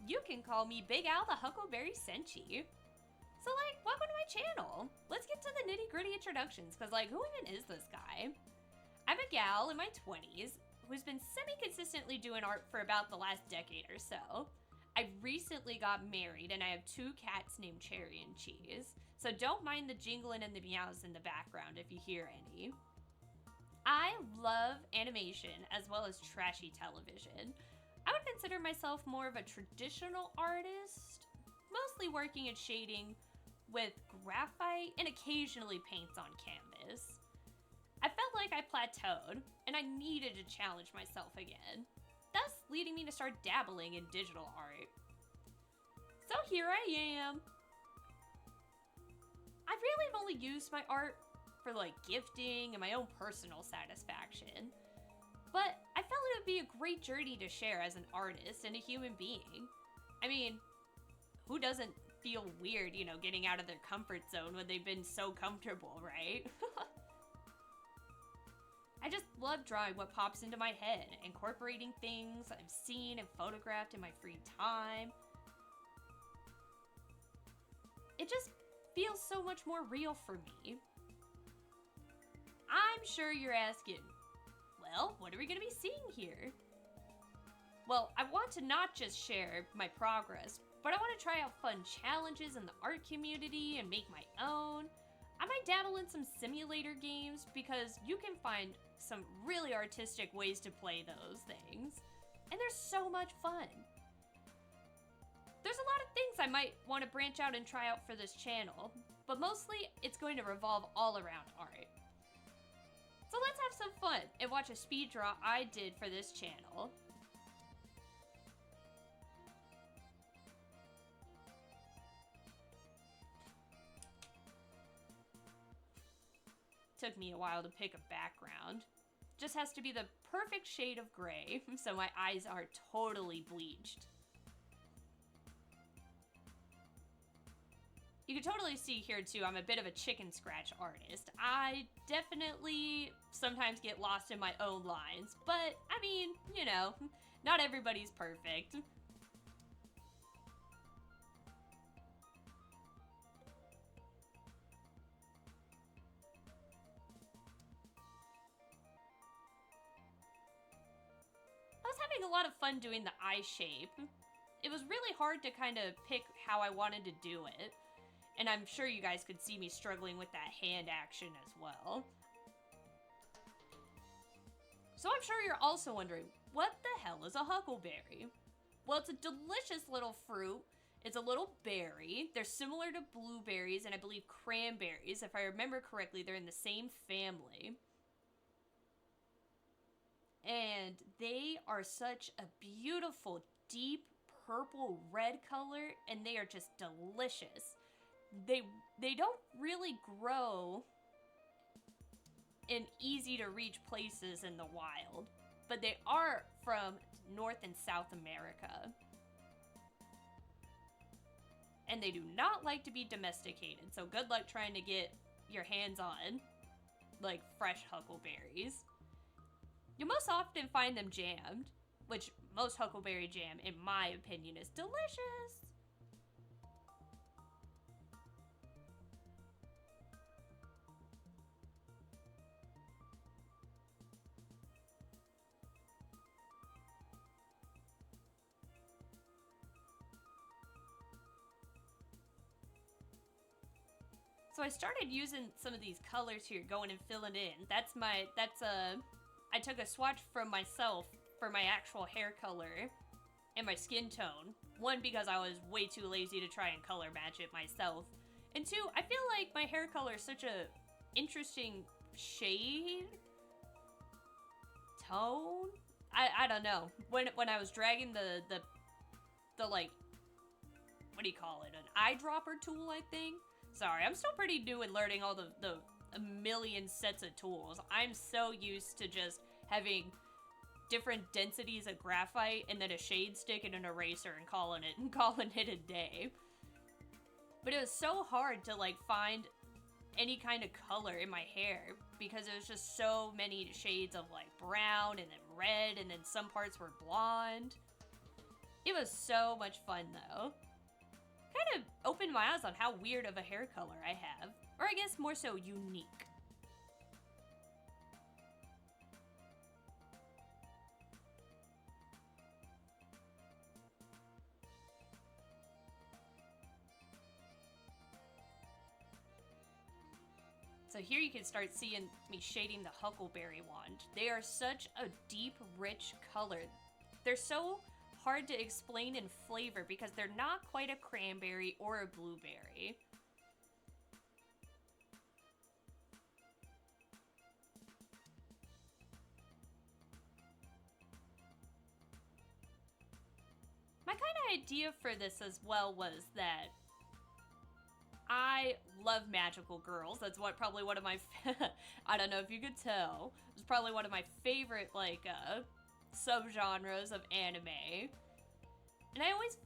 you can call me Big Al the Huckleberry Senchi. So, like, welcome to my channel. Let's get to the nitty-gritty introductions, because, like, who even is this guy? I'm a gal in my 20s who's been semi-consistently doing art for about the last decade or so. I recently got married, and I have 2 cats named Cherry and Cheese, so don't mind the jingling and the meows in the background if you hear any. I love animation as well as trashy television. I would consider myself more of a traditional artist, mostly working in shading with graphite and occasionally paints on canvas. I felt like I plateaued and I needed to challenge myself again, thus leading me to start dabbling in digital art. So here I am. I really have only used my art for like gifting and my own personal satisfaction, but I felt it would be a great journey to share as an artist and a human being. I mean, who doesn't feel weird, getting out of their comfort zone when they've been so comfortable, right? I just love drawing what pops into my head, incorporating things I've seen and photographed in my free time. It just feels so much more real for me. I'm sure you're asking, well, what are we going to be seeing here? Well, I want to not just share my progress, but I want to try out fun challenges in the art community and make my own. I might dabble in some simulator games because you can find some really artistic ways to play those things. And they're so much fun. There's a lot of things I might want to branch out and try out for this channel, but mostly it's going to revolve all around art. So let's have some fun and watch a speed draw I did for this channel. Took me a while to pick a background. Just has to be the perfect shade of gray, so my eyes are totally bleached. You can totally see here too, I'm a bit of a chicken scratch artist. I definitely sometimes get lost in my own lines, but I mean, not everybody's perfect. I was having a lot of fun doing the eye shape. It was really hard to kind of pick how I wanted to do it. And I'm sure you guys could see me struggling with that hand action as well. So I'm sure you're also wondering, what the hell is a huckleberry? Well, it's a delicious little fruit. It's a little berry. They're similar to blueberries and I believe cranberries. If I remember correctly, they're in the same family. And they are such a beautiful, deep purple red color, and they are just delicious. They don't really grow in easy to reach places in the wild, but they are from North and South America. And they do not like to be domesticated, so good luck trying to get your hands on, like, fresh huckleberries. You'll most often find them jammed, which most huckleberry jam, in my opinion, is delicious. So I started using some of these colors here, going and filling in. I took a swatch from myself for my actual hair color and my skin tone. One, because I was way too lazy to try and color match it myself. And two, I feel like my hair color is such a interesting shade? Tone? I don't know. When I was dragging the like, what do you call it? An eyedropper tool, I think? Sorry, I'm still pretty new in learning all the a million sets of tools. I'm so used to just having different densities of graphite and then a shade stick and an eraser and calling it a day. But it was so hard to like find any kind of color in my hair because it was just so many shades of like brown and then red and then some parts were blonde. It was so much fun, though. Kind of opened my eyes on how weird of a hair color I have. Or I guess more so unique. So here you can start seeing me shading the huckleberry wand. They are such a deep, rich color. They're so hard to explain in flavor because they're not quite a cranberry or a blueberry. My kind of idea for this as well was that I love magical girls. That's probably one of my, I don't know if you could tell, it's probably one of my favorite, like, subgenres of anime. And I always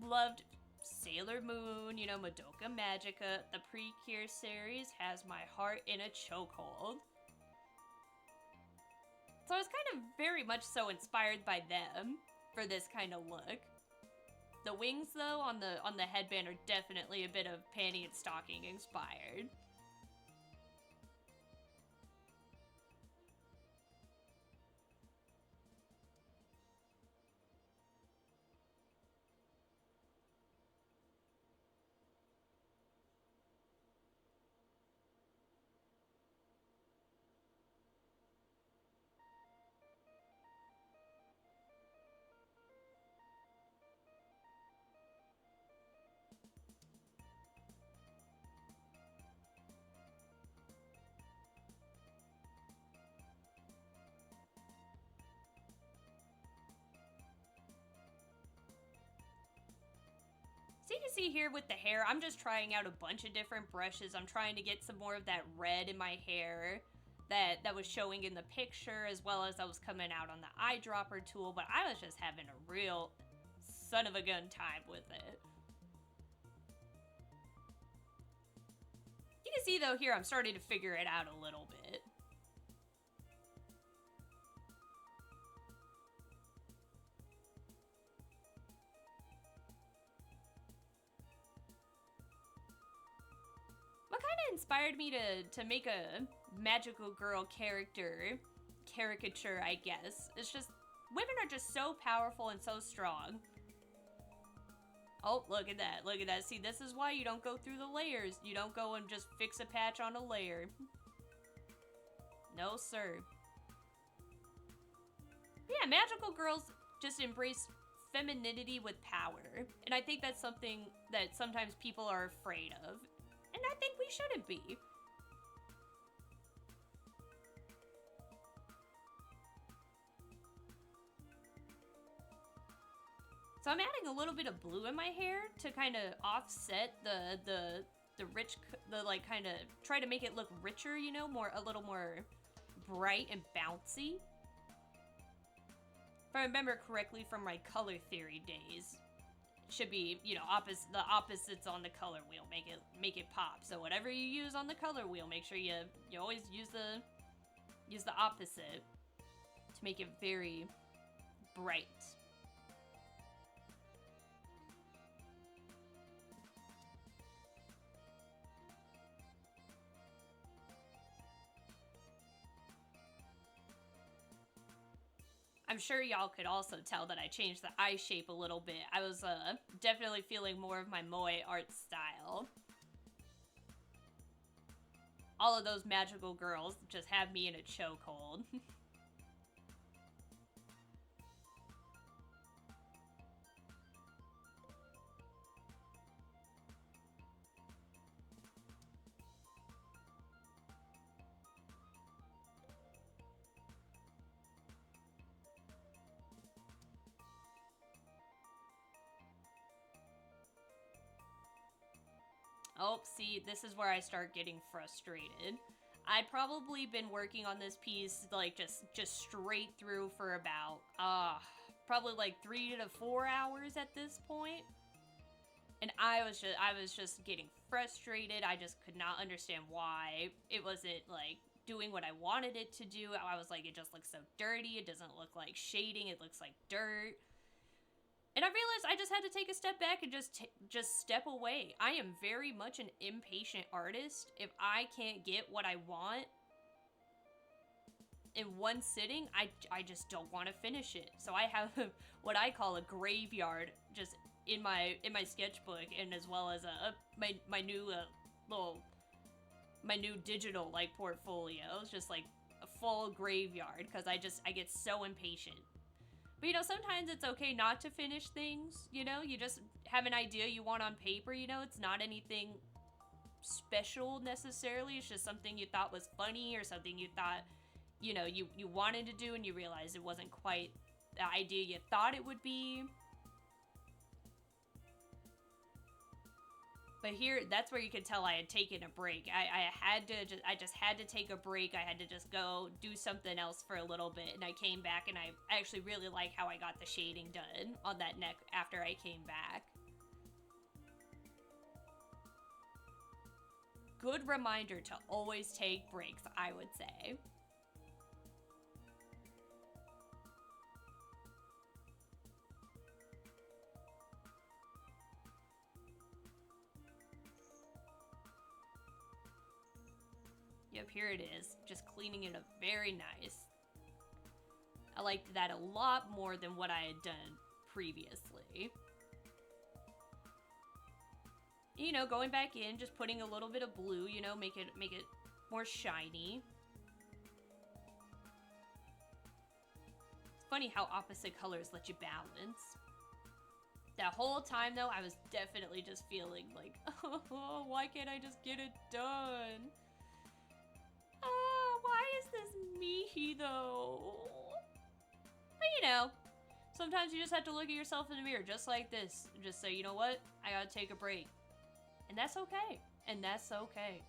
loved Sailor Moon, you know, Madoka Magica. The Precure series has my heart in a chokehold. So I was kind of very much so inspired by them for this kind of look. The wings, though, on the headband are definitely a bit of panty and stocking inspired. So you can see here with the hair, I'm just trying out a bunch of different brushes. I'm trying to get some more of that red in my hair that was showing in the picture, as well as that was coming out on the eyedropper tool, but I was just having a real son of a gun time with it. You can see, though, here I'm starting to figure it out a little bit. What kind of inspired me to make a magical girl caricature, I guess. It's just, women are just so powerful and so strong. Oh, look at that, look at that. See, this is why you don't go through the layers. You don't go and just fix a patch on a layer. No, sir. Yeah, magical girls just embrace femininity with power. And I think that's something that sometimes people are afraid of. And I think we shouldn't be. So I'm adding a little bit of blue in my hair to kind of offset the rich, like kind of try to make it look richer, you know, a little more bright and bouncy. If I remember correctly from my color theory days, it should be, you know, the opposites on the color wheel make it pop. So whatever you use on the color wheel, make sure you always use the opposite to make it very bright. I'm sure y'all could also tell that I changed the eye shape a little bit. I was definitely feeling more of my moe art style. All of those magical girls just have me in a chokehold. Oh, see, this is where I start getting frustrated. I'd probably been working on this piece, like, just straight through for about, probably like 3 to 4 hours at this point. And I was just getting frustrated. I just could not understand why it wasn't, like, doing what I wanted it to do. I was like, it just looks so dirty. It doesn't look like shading. It looks like dirt. And I realized I just had to take a step back and just step away. I am very much an impatient artist. If I can't get what I want in one sitting, I just don't want to finish it. So I have what I call a graveyard just in my sketchbook, and as well as my new my new digital like portfolio. It's just like a full graveyard because I get so impatient. But you know, sometimes it's okay not to finish things, you know? You just have an idea you want on paper, you know? It's not anything special necessarily. It's just something you thought was funny or something you thought, you know, you wanted to do and you realized it wasn't quite the idea you thought it would be. But here, that's where you could tell I had taken a break. I just had to take a break. I had to just go do something else for a little bit. And I came back and I actually really like how I got the shading done on that neck after I came back. Good reminder to always take breaks, I would say. Yep, here it is. Just cleaning it up very nice. I liked that a lot more than what I had done previously. You know, going back in, just putting a little bit of blue, you know, make it more shiny. It's funny how opposite colors let you balance. That whole time, though, I was definitely just feeling like, oh, why can't I just get it done? Oh, why is this me, though? But, you know, sometimes you just have to look at yourself in the mirror just like this. And just say, you know what? I gotta take a break. And that's okay. And that's okay.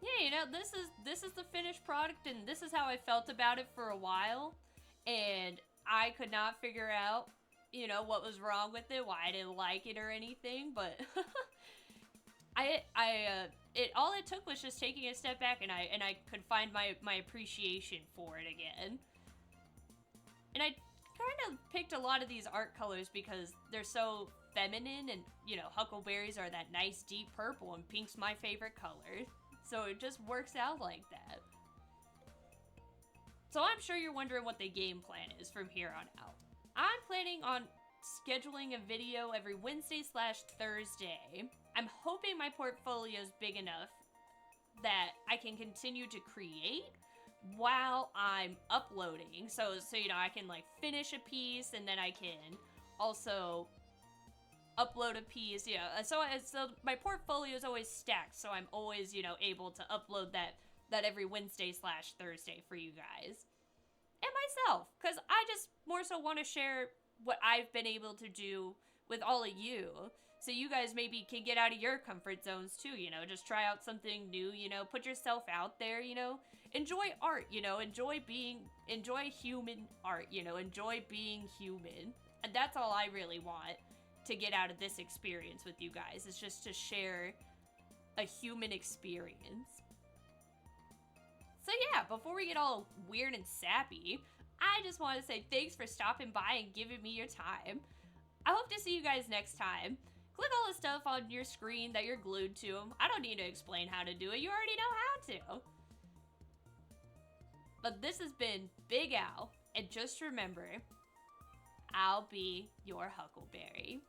Yeah, you know, this is the finished product, and this is how I felt about it for a while. And I could not figure out, you know, what was wrong with it, why I didn't like it or anything, but all it took was just taking a step back, and I could find my appreciation for it again. And I kind of picked a lot of these art colors because they're so feminine, and, you know, huckleberries are that nice deep purple, and pink's my favorite color. So it just works out like that. So I'm sure you're wondering what the game plan is from here on out. I'm planning on scheduling a video every Wednesday/Thursday. I'm hoping my portfolio is big enough that I can continue to create while I'm uploading. So you know, I can like finish a piece and then I can also upload a piece. Yeah, so my portfolio is always stacked, so I'm always, you know, able to upload that every Wednesday/Thursday for you guys. And myself, because I just more so want to share what I've been able to do with all of you, so you guys maybe can get out of your comfort zones too, you know, just try out something new, you know, put yourself out there, you know, enjoy art, you know, enjoy human art, you know, enjoy being human. And that's all I really want to get out of this experience with you guys, is just to share a human experience. So yeah, before we get all weird and sappy, I just want to say thanks for stopping by and giving me your time. I hope to see you guys next time. Click all the stuff on your screen that you're glued to. I don't need to explain how to do it. You already know how to. But this has been Big Al, and just remember, I'll be your huckleberry.